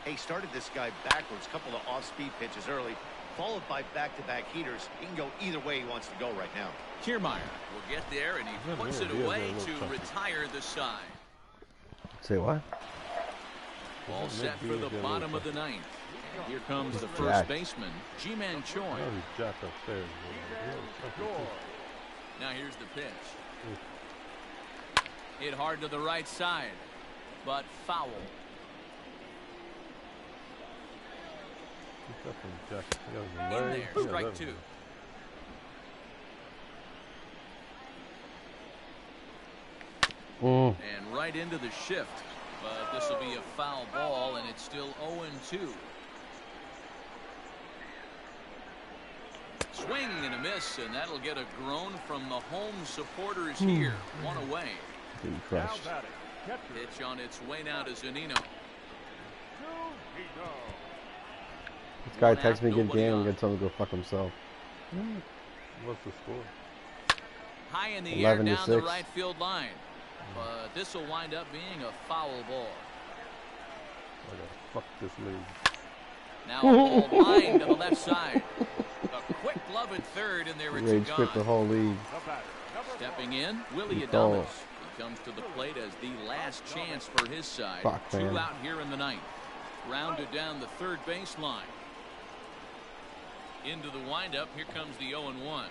Hey, started this guy backwards, couple of off-speed pitches early, followed by back-to-back heaters. He can go either way he wants to go right now. Kiermaier will get there, and he puts it away to retire the side. Say what? All set for the bottom of the 9th. And here comes the first jacked. baseman, Ji-Man Choi. Oh, he's jacked upstairs. Now here's the pitch. Hit hard to the right side, but foul. He's definitely jacked. He got his In leg. there, He got strike everything. 2. And right into the shift. But this will be a foul ball, and it's still 0-2. Swing and a miss, and that'll get a groan from the home supporters here. 1 away. Getting crushed. Pitch on its way now to Zunino. This guy 1 out, texts me good nobody game and on. gets him to go fuck himself. What's the score? High in the air 11 to down the 6. right field line. But this will wind up being a foul ball. I gotta fuck this league. Now a ball lined to the left side. A quick glove at third, and there it's Rage quit the gone. whole league. Stepping in, Willie Good Adames. ball. He comes to the plate as the last chance for his side. Fuck, 2 man. out here in the 9th. Rounded down the third baseline. Into the windup, here comes the 0-1.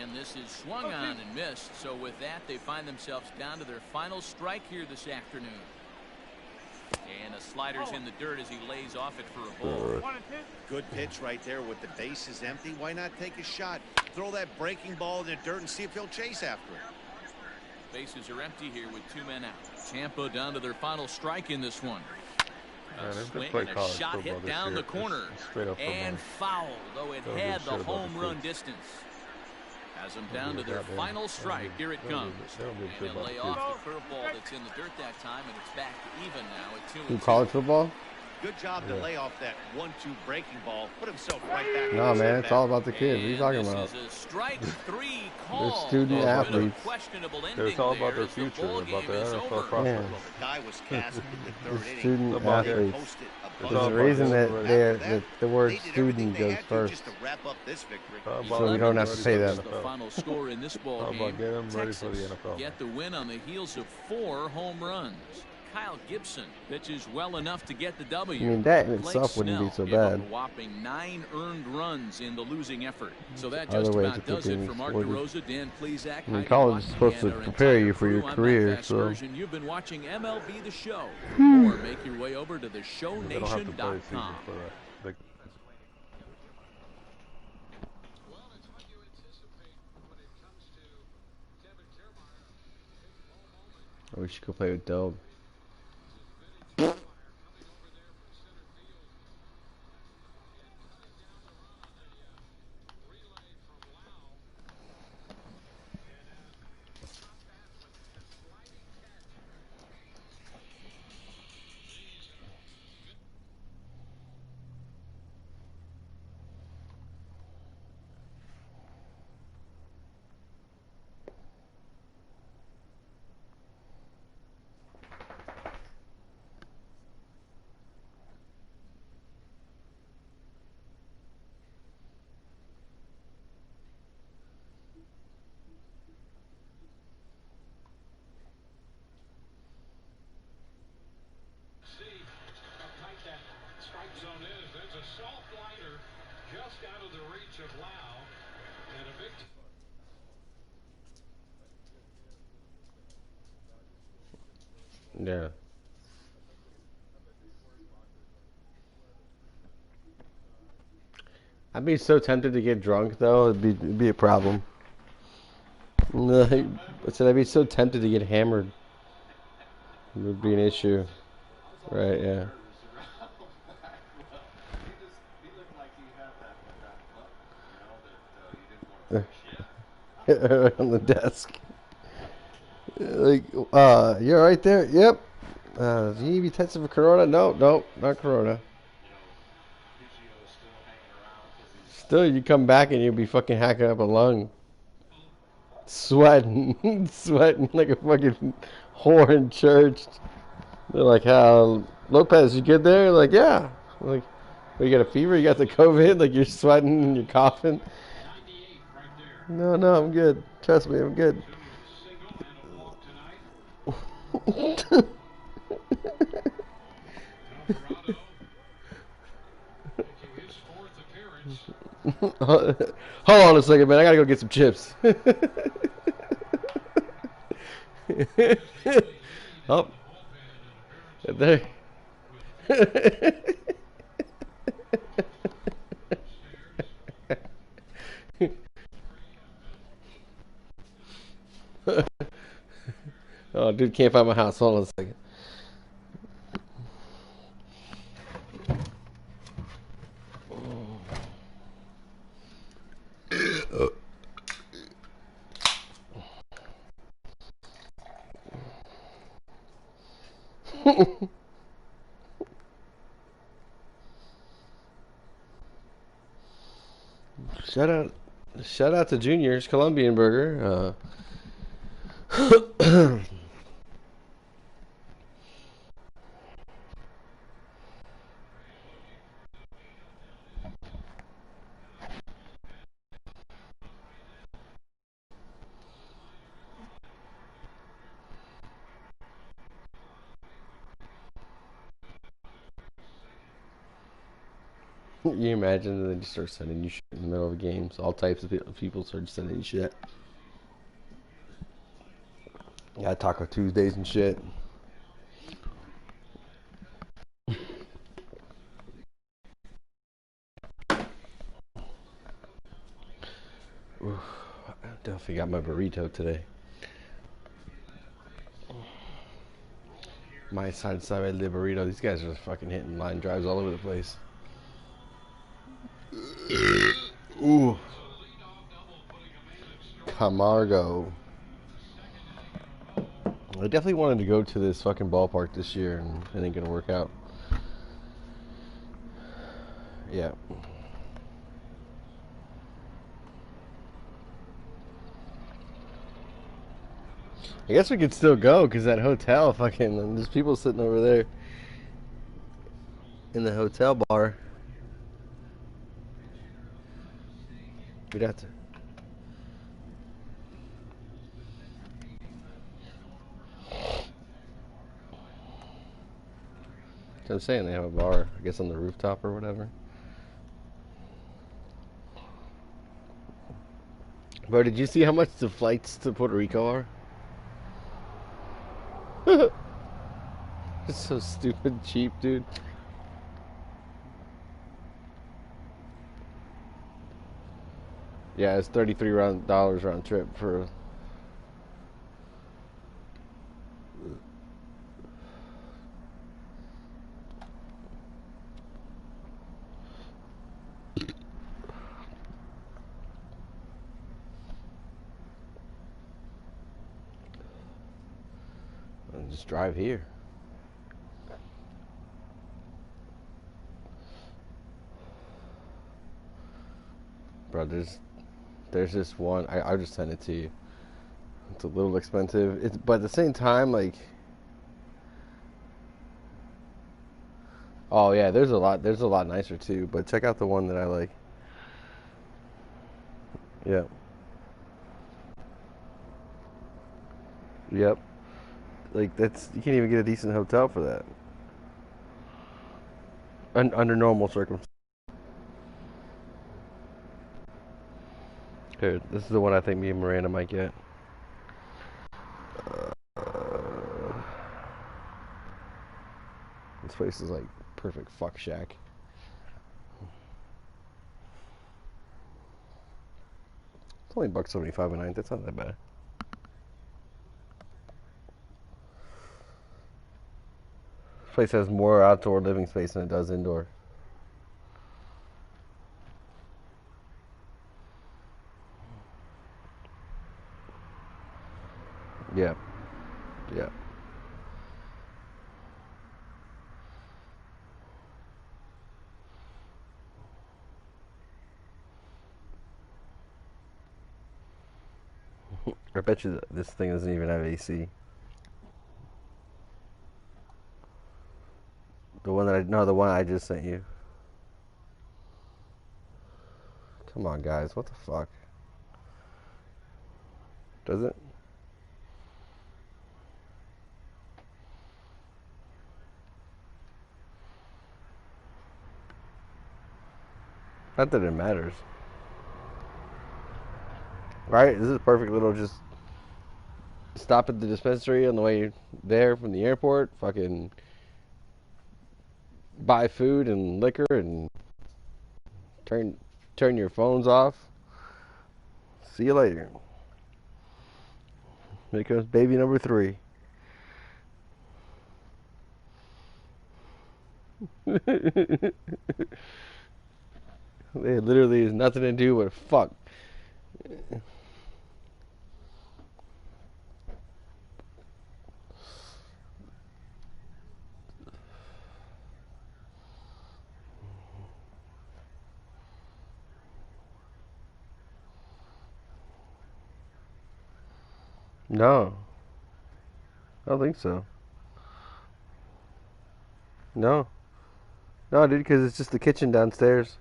And this is swung on and missed. So with that, they find themselves down to their final strike here this afternoon. And a slider's in the dirt as he lays off it for a ball. Good pitch right there with the bases empty. Why not take a shot? Throw that breaking ball in the dirt and see if he'll chase after it. Bases are empty here with 2 men out. Tampa down to their final strike in this one. Man, A if they swing play and a college shot football hit this down year, the corner. it's straight up And football. foul, though it Don't had give a the shit about home the run kids. distance. Has them Don't down to give a their goddamn- final don't strike. give- Here it don't give a- comes. they don't give a And shit he'll about lay the off kids. the curveball that's in the dirt that time, and it's back to even now at 2-2. In college football? Good job to Yeah. lay off that 1-2 breaking ball. Put himself right back. in No, the man, set it's back. all about the kid. What are you And talking this about? is a strike 3 call. student A bit of a athletes. questionable It's ending all about there their as the future, ball about game their is NFL over. prospects. Yeah. Well, the guy was gasping in the The third inning. student About They it. athletes. posted a It's bunch There's all a of about reason getting that ready. the word They did everything student they goes had to first. just to wrap up this victory. How about So we don't have to getting say ready that. for The the NFL? final score in this ball How game. about getting ready for the Texas NFL? get the win on the heels of 4 home runs. Kyle Gibson pitches well enough to get the W. I mean, that in Blake itself wouldn't be Snell so gave up bad. a whopping 9 earned runs in the losing effort. So that Other just ways about of does it picking for Mark 40. DeRosa, Dan Plesac, I mean, Heidi college is Watson, supposed to and our prepare you entire for your crew. I'm career, Matt so. Vasgersian. You've been watching MLB The Show. For more, make your way over to They don't have to play a season theshownation.com. for that. They, I wish you could play with Dope. Yeah. I'd be so tempted to get drunk, though. It'd be a problem. I said I'd be so tempted to get hammered. It would be an issue. Right, yeah. On the desk. Like, you're right there? Yep. Do you need to be tested for corona? No, not corona. Still, you come back and you'll be fucking hacking up a lung. Sweating. Sweating like a fucking whore in church. They're like, how, Lopez, you good there? Like, yeah. Like, you got a fever? You got the COVID? Like, you're sweating and you're coughing? No, I'm good. Trust me, I'm good. Hold on a second, man. I gotta go get some chips. Oh, there. Oh, dude, can't find my house. Hold on a second. Shout out to Junior's Colombian Burger. You imagine they just start sending you shit in the middle of games. All types of people start sending you shit. Yeah, Taco Tuesdays and shit. Oof, I definitely got my burrito today. My side the burrito. These guys are just fucking hitting line drives all over the place. Ooh. Camargo. I definitely wanted to go to this fucking ballpark this year, and it ain't gonna work out. Yeah. I guess we could still go, because that hotel fucking, there's people sitting over there in the hotel bar. We'd have to. I'm saying they have a bar, I guess on the rooftop or whatever. Bro, did you see how much the flights to Puerto Rico are? It's so stupid cheap, dude. Yeah, it's $33 round trip for. And just drive here. Bro, there's this one. I'll just send it to you. It's a little expensive. But at the same time, like. Oh yeah, there's a lot nicer too. But check out the one that I like. Yep. Yep. Like that's you can't even get a decent hotel for that. Under normal circumstances. Here, this is the one I think me and Miranda might get. This place is like perfect fuck shack. It's only $1.75 a night. That's not that bad. This place has more outdoor living space than it does indoor. Yeah. Yeah. I bet you this thing doesn't even have AC. The one I just sent you. Come on, guys. What the fuck? Does it? Not that it matters. Right? This is a perfect little just stop at the dispensary on the way there from the airport. Fucking buy food and liquor and turn your phones off. See you later. Here comes baby number 3. It literally has nothing to do with fuck. No, I don't think so. No, no, dude, because it's just the kitchen downstairs.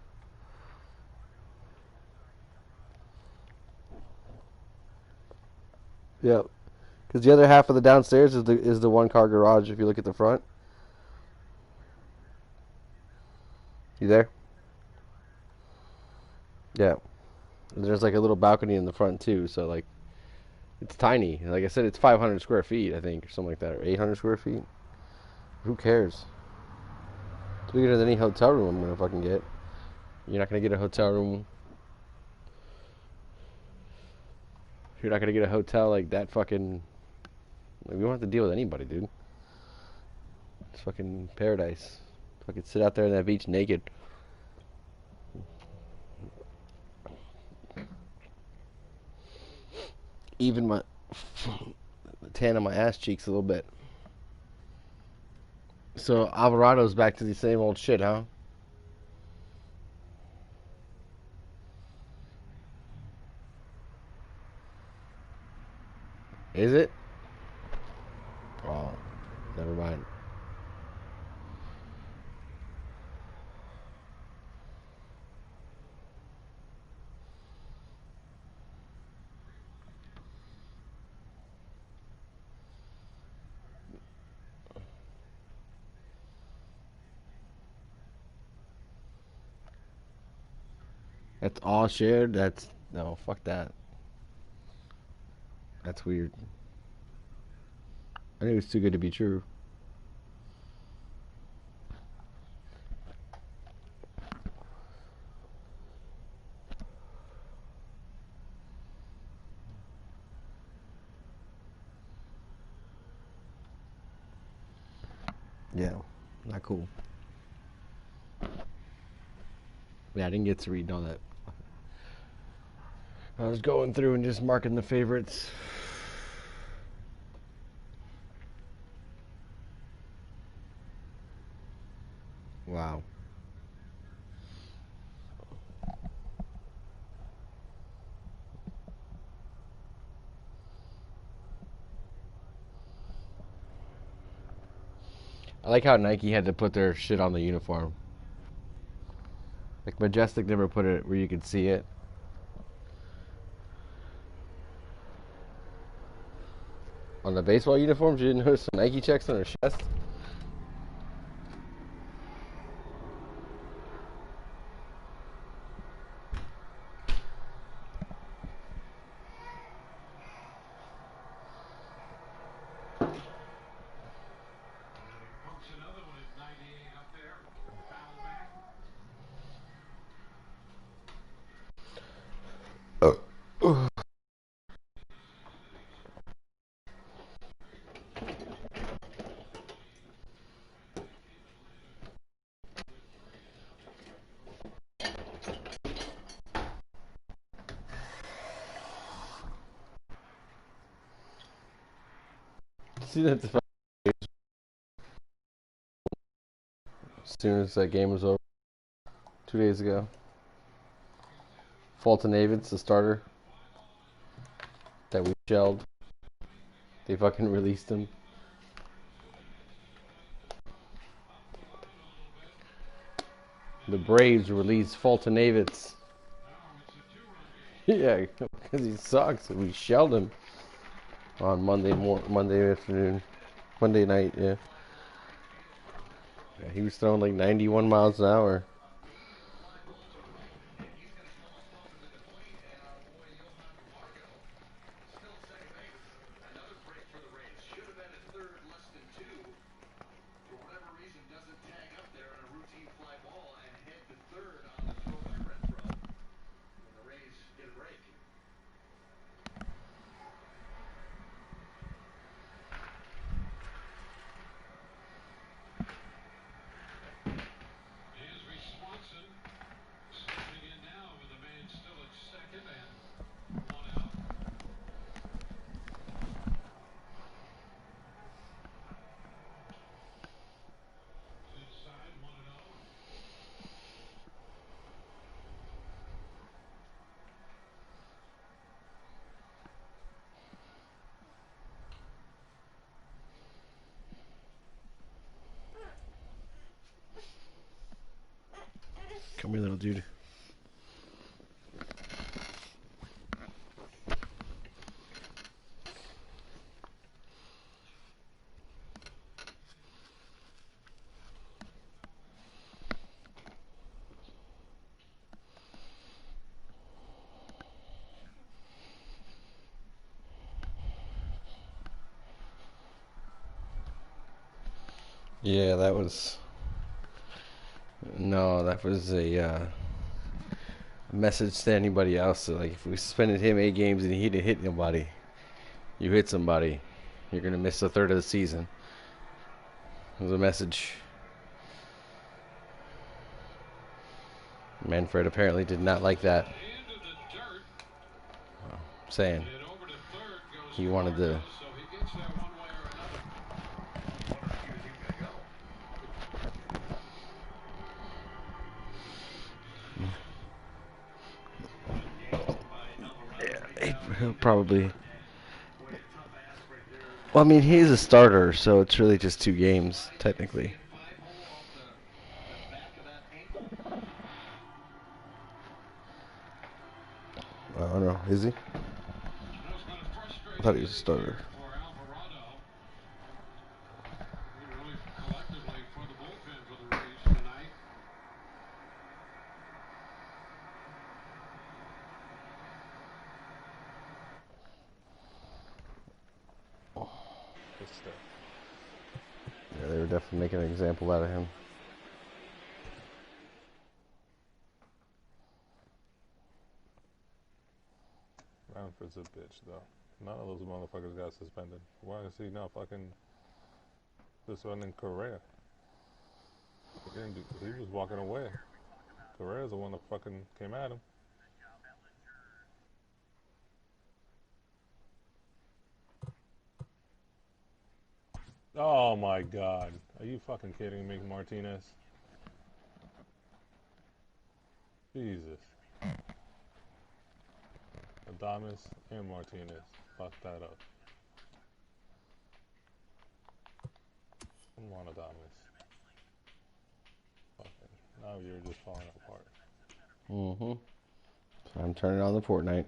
Yep. Because the other half of the downstairs is the one car garage. If you look at the front, you there? Yeah. And there's like a little balcony in the front too. So like, it's tiny. Like I said, it's 500 square feet, I think, or something like that, or 800 square feet. Who cares? It's bigger than any hotel room I'm gonna fucking get. You're not gonna get a hotel room. You're not gonna get a hotel like that fucking. Like, we don't have to deal with anybody, dude. It's fucking paradise. Fucking sit out there on that beach naked. Even my tan on my ass cheeks a little bit. So Alvarado's back to the same old shit, huh? Is it? Oh, never mind. That's all shared? That's... No, fuck that. That's weird. I think it's too good to be true. Yeah, not cool. Yeah, I didn't get to read all that. I was going through and just marking the favorites. Wow. I like how Nike had to put their shit on the uniform. Like Majestic never put it where you could see it. On the baseball uniforms, you didn't notice the Nike checks on their chest? See that as soon as that game was over 2 days ago. Fulton Avens, the starter that we shelled. They fucking released him. The Braves released Fulton Avens. Yeah, because he sucks. We shelled him on Monday afternoon, Monday night. Yeah, he was throwing like 91 miles an hour. Come here, little dude. Yeah, that was... No, that was a message to anybody else. So, like, if we suspended him 8 games and he didn't hit nobody, you hit somebody, you're going to miss a third of the season. It was a message. Manfred apparently did not like that. Well, I'm saying he wanted to... Yeah, he'll probably... Well, I mean, he's a starter, so it's really just 2 games, technically. I don't know. Is he? I thought he was a starter. monster. Yeah, they were definitely making an example out of him. Ramford's a bitch, though. None of those motherfuckers got suspended. Why is he not fucking suspending Correa? He was walking away. Correa's the one that fucking came at him. Oh my god. Are you fucking kidding me, Martinez? Jesus. Adames and Martinez fucked that up. Come on, Adames. Fucking. Now you're just falling apart. Mm-hmm. So I'm turning on the Fortnite.